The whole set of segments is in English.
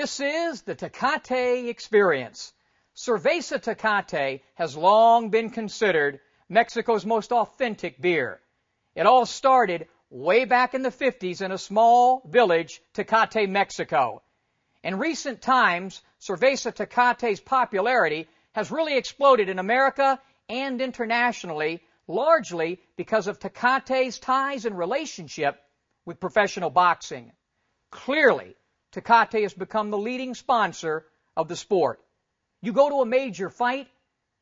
This is the Tecate Experience. Cerveza Tecate has long been considered Mexico's most authentic beer. It all started way back in the 50s in a small village, Tecate, Mexico. In recent times, Cerveza Tecate's popularity has really exploded in America and internationally, largely because of Tecate's ties and relationship with professional boxing. Clearly, Tecate has become the leading sponsor of the sport. You go to a major fight,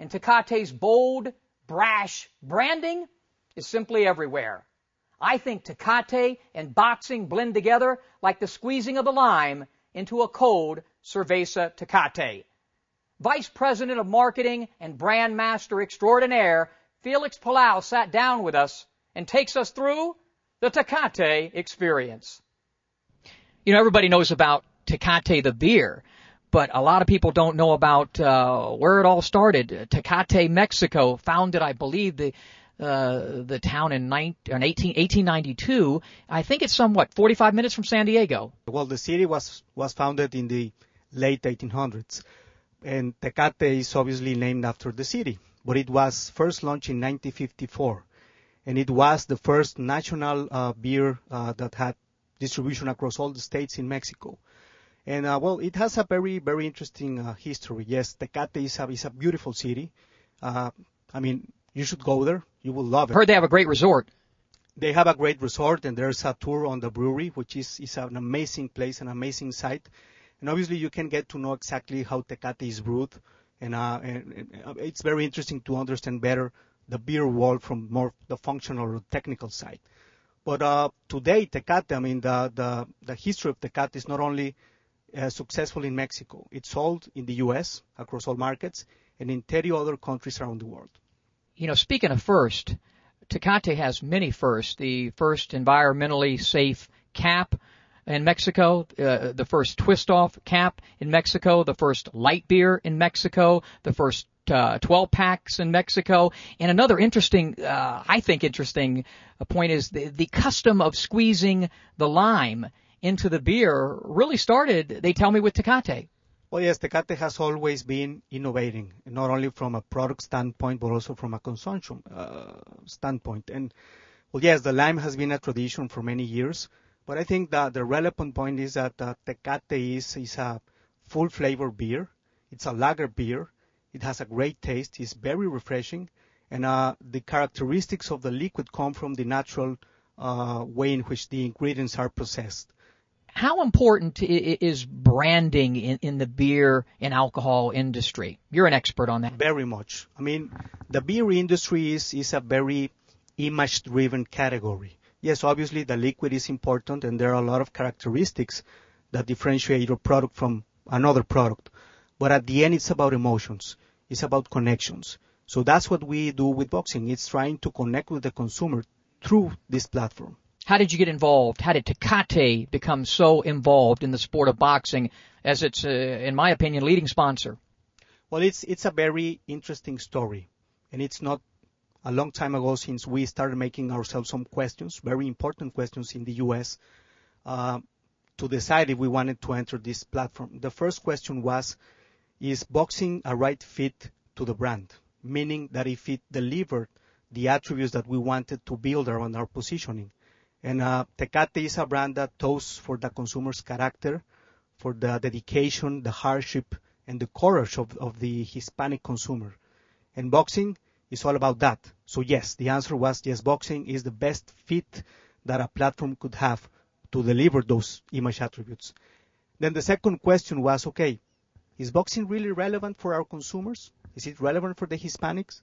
and Tecate's bold, brash branding is simply everywhere. I think Tecate and boxing blend together like the squeezing of a lime into a cold Cerveza Tecate. Vice President of Marketing and Brand Master Extraordinaire Felix Palau sat down with us and takes us through the Tecate Experience. You know, everybody knows about Tecate the beer, but a lot of people don't know about where it all started. Tecate, Mexico, founded, I believe, the town in 1892. I think it's somewhat 45 minutes from San Diego. Well, the city was founded in the late 1800s, and Tecate is obviously named after the city. But it was first launched in 1954, and it was the first national beer that had distribution across all the states in Mexico. And, well, it has a very, very interesting history. Yes, Tecate is a beautiful city. I mean, you should go there. You will love it. I heard they have a great resort. They have a great resort, and there's a tour on the brewery, which is an amazing place, an amazing site. And obviously, you can get to know exactly how Tecate is brewed. And it's very interesting to understand better the beer world from more the functional or technical side. But today, Tecate, I mean, the history of Tecate is not only successful in Mexico. It's sold in the U.S. across all markets and in 30 other countries around the world. You know, speaking of first, Tecate has many firsts. The first environmentally safe cap in Mexico, the first twist-off cap in Mexico, the first light beer in Mexico, the first 12 packs in Mexico. And another interesting, I think interesting point is the custom of squeezing the lime into the beer really started, they tell me, with Tecate. Well, yes, Tecate has always been innovating, not only from a product standpoint, but also from a consumption standpoint. And, well, yes, the lime has been a tradition for many years, but I think that the relevant point is that Tecate is a full-flavor beer. It's a lager beer. It has a great taste. It's very refreshing. And the characteristics of the liquid come from the natural way in which the ingredients are processed. How important is branding in the beer and alcohol industry? You're an expert on that. Very much. I mean, the beer industry is a very image-driven category. Yes, obviously the liquid is important, and there are a lot of characteristics that differentiate your product from another product. But at the end, it's about emotions. It's about connections. So that's what we do with boxing. It's trying to connect with the consumer through this platform. How did you get involved? How did Tecate become so involved in the sport of boxing as its, in my opinion, leading sponsor? Well, it's a very interesting story. And it's not a long time ago since we started making ourselves some questions, very important questions in the U.S., to decide if we wanted to enter this platform. The first question was, is boxing a right fit to the brand? Meaning that if it delivered the attributes that we wanted to build around our positioning. And Tecate is a brand that toasts for the consumer's character, for the dedication, the hardship, and the courage of the Hispanic consumer. And boxing is all about that. So yes, the answer was yes, boxing is the best fit that a platform could have to deliver those image attributes. Then the second question was, okay, is boxing really relevant for our consumers? Is it relevant for the Hispanics?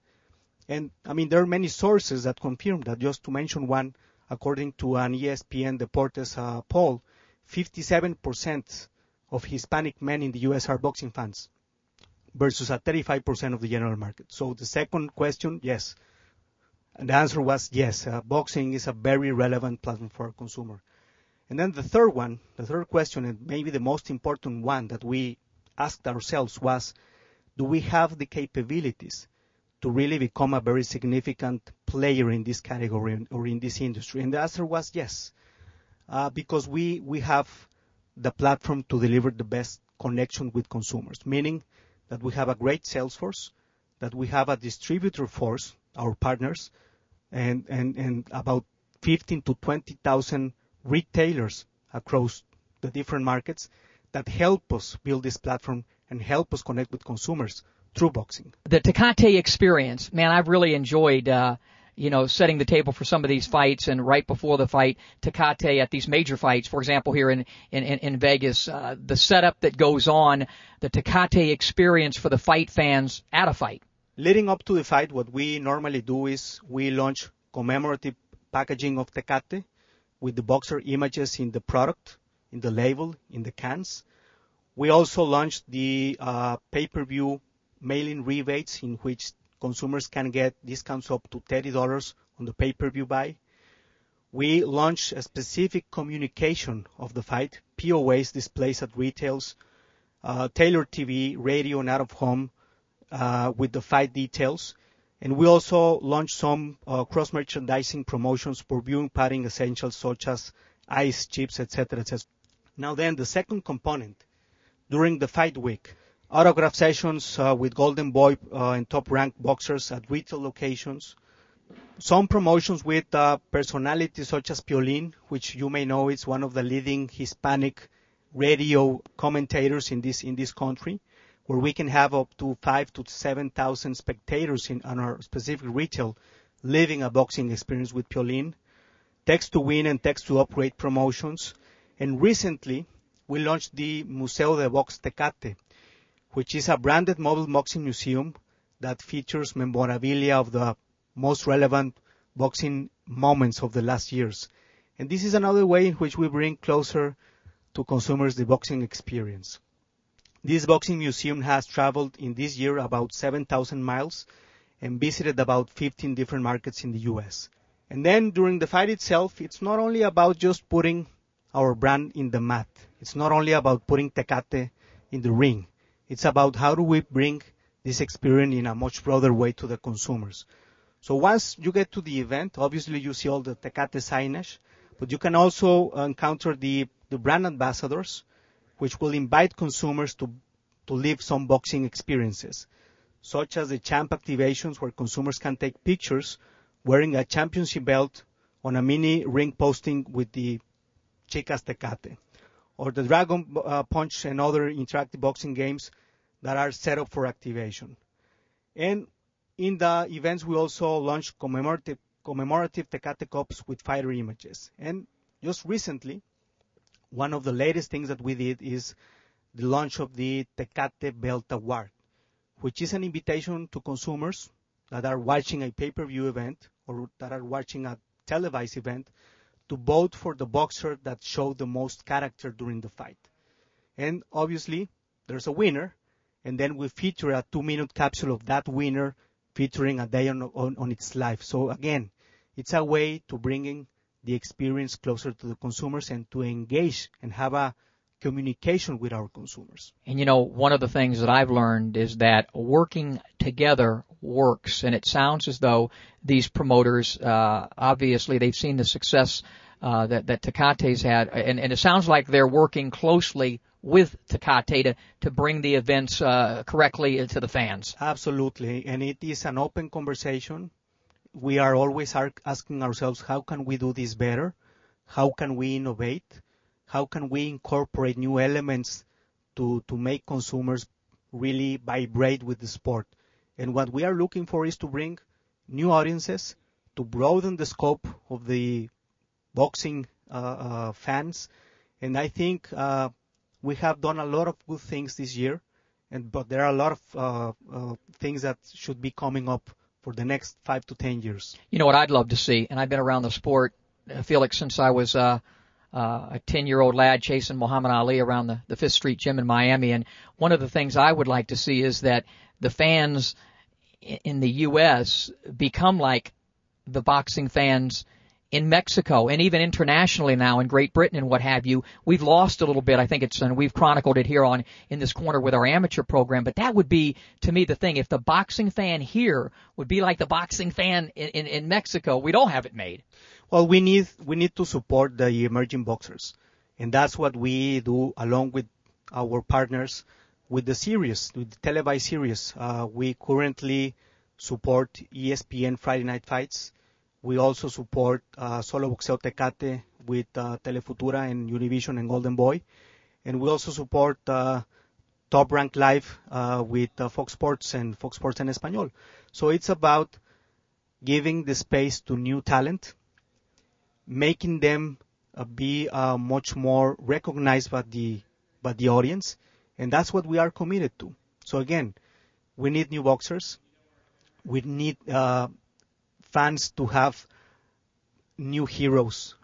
And, I mean, there are many sources that confirm that. Just to mention one, according to an ESPN Deportes poll, 57% of Hispanic men in the U.S. are boxing fans versus 35% of the general market. So the second question, yes. And the answer was yes, boxing is a very relevant platform for our consumer. And then the third question, and maybe the most important one that we asked ourselves was, do we have the capabilities to really become a very significant player in this category or in this industry? And the answer was yes, because we have the platform to deliver the best connection with consumers, meaning that we have a great sales force, that we have a distributor force, our partners, and about 15 to 20,000 retailers across the different markets that help us build this platform and help us connect with consumers through boxing. The Tecate Experience, man, I've really enjoyed setting the table for some of these fights, and right before the fight, Tecate at these major fights, for example, here in Vegas, the setup that goes on, the Tecate Experience for the fight fans at a fight. Leading up to the fight, what we normally do is we launch commemorative packaging of Tecate with the boxer images in the product, in the label, in the cans. We also launched the pay-per-view mail-in rebates in which consumers can get discounts up to $30 on the pay-per-view buy. We launched a specific communication of the fight, POAs displays at retails, tailored TV, radio, and out-of-home with the fight details. And we also launched some cross-merchandising promotions for viewing padding essentials such as ice, chips, etc., etc. Now then, the second component, during the fight week, autograph sessions with Golden Boy and top-ranked boxers at retail locations. Some promotions with personalities such as Piolín, which you may know is one of the leading Hispanic radio commentators in this country, where we can have up to 5,000 to 7,000 spectators on our specific retail living a boxing experience with Piolín. Text to Win and Text to Upgrade promotions. And recently, we launched the Museo de Box Tecate, which is a branded mobile boxing museum that features memorabilia of the most relevant boxing moments of the last years. And this is another way in which we bring closer to consumers the boxing experience. This boxing museum has traveled in this year about 7,000 miles and visited about 15 different markets in the U.S. And then during the fight itself, it's not only about just putting our brand in the mat. It's not only about putting Tecate in the ring. It's about how do we bring this experience in a much broader way to the consumers. So once you get to the event, obviously you see all the Tecate signage, but you can also encounter the brand ambassadors, which will invite consumers to live some boxing experiences, such as the champ activations where consumers can take pictures wearing a championship belt on a mini ring posting with the Chicas Tecate, or the Dragon Punch and other interactive boxing games that are set up for activation. And in the events, we also launched commemorative Tecate Cups with fighter images. And just recently, one of the latest things that we did is the launch of the Tecate Belt Award, which is an invitation to consumers that are watching a pay-per-view event or that are watching a televised event to vote for the boxer that showed the most character during the fight. And obviously, there's a winner, and then we feature a 2-minute capsule of that winner featuring a day on its life. So again, it's a way to bringing the experience closer to the consumers and to engage and have a communication with our consumers. And one of the things that I've learned is that working together works, and it sounds as though these promoters, obviously they've seen the success that Tecate's had, and it sounds like they're working closely with Tecate to bring the events correctly to the fans. Absolutely, and it is an open conversation. We are always asking ourselves, how can we do this better? How can we innovate? How can we incorporate new elements to make consumers really vibrate with the sport? And what we are looking for is to bring new audiences, to broaden the scope of the boxing fans. And I think we have done a lot of good things this year, but there are a lot of things that should be coming up for the next 5 to 10 years. You know what I'd love to see, and I've been around the sport, Felix, since I was a 10-year-old lad chasing Muhammad Ali around the Fifth Street Gym in Miami. And one of the things I would like to see is that the fans in the U.S. become like the boxing fans in Mexico and even internationally now in Great Britain and what have you. We've lost a little bit. I think and we've chronicled it here in this corner with our amateur program. But that would be, to me, the thing. If the boxing fan here would be like the boxing fan in Mexico, we don't have it made. Well, we need to support the emerging boxers, and that's what we do along with our partners with the series, with the televised series. We currently support ESPN Friday Night Fights. We also support Solo Boxeo Tecate with Telefutura and Univision and Golden Boy. And we also support Top Rank Live with Fox Sports and Fox Sports en Español. So it's about giving the space to new talent, making them be much more recognized by the audience, and that's what we are committed to. So again, we need new boxers. We need fans to have new heroes,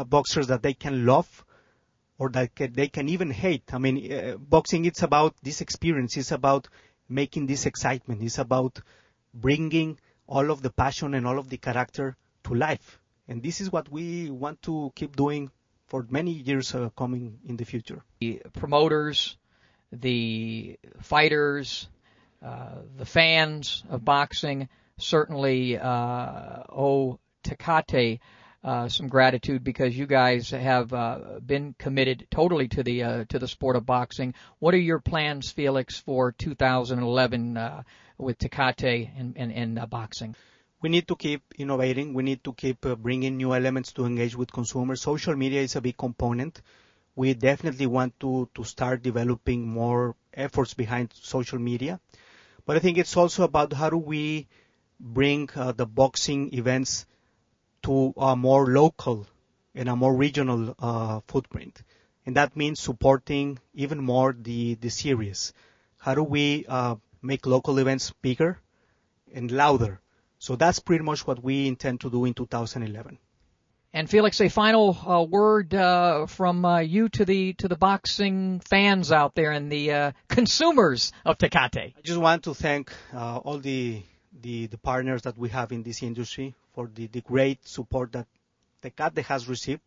boxers that they can love or that they can even hate. I mean, boxing, it's about this experience. It's about making this excitement. It's about bringing all of the passion and all of the character to life. And this is what we want to keep doing for many years coming in the future. The promoters, the fighters, the fans of boxing certainly owe Tecate some gratitude, because you guys have been committed totally to the sport of boxing. What are your plans, Felix, for 2011 with Tecate and boxing? We need to keep innovating. We need to keep bringing new elements to engage with consumers. Social media is a big component. We definitely want to start developing more efforts behind social media. But I think it's also about how do we bring the boxing events to a more local and a more regional footprint. And that means supporting even more the series. How do we make local events bigger and louder? So that's pretty much what we intend to do in 2011. And Felix, a final word from you to the boxing fans out there and the consumers of Tecate. I just want to thank all the partners that we have in this industry for the great support that Tecate has received,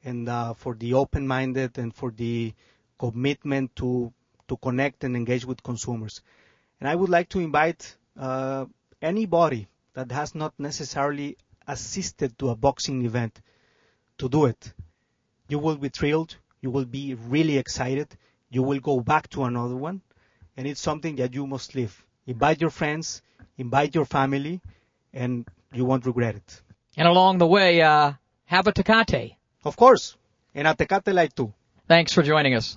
and for the open-minded and for the commitment to connect and engage with consumers. And I would like to invite anybody that has not necessarily assisted to a boxing event to do it. You will be thrilled. You will be really excited. You will go back to another one. And it's something that you must live. Invite your friends, invite your family, and you won't regret it. And along the way, have a Tecate. Of course. And a Tecate like too. Thanks for joining us.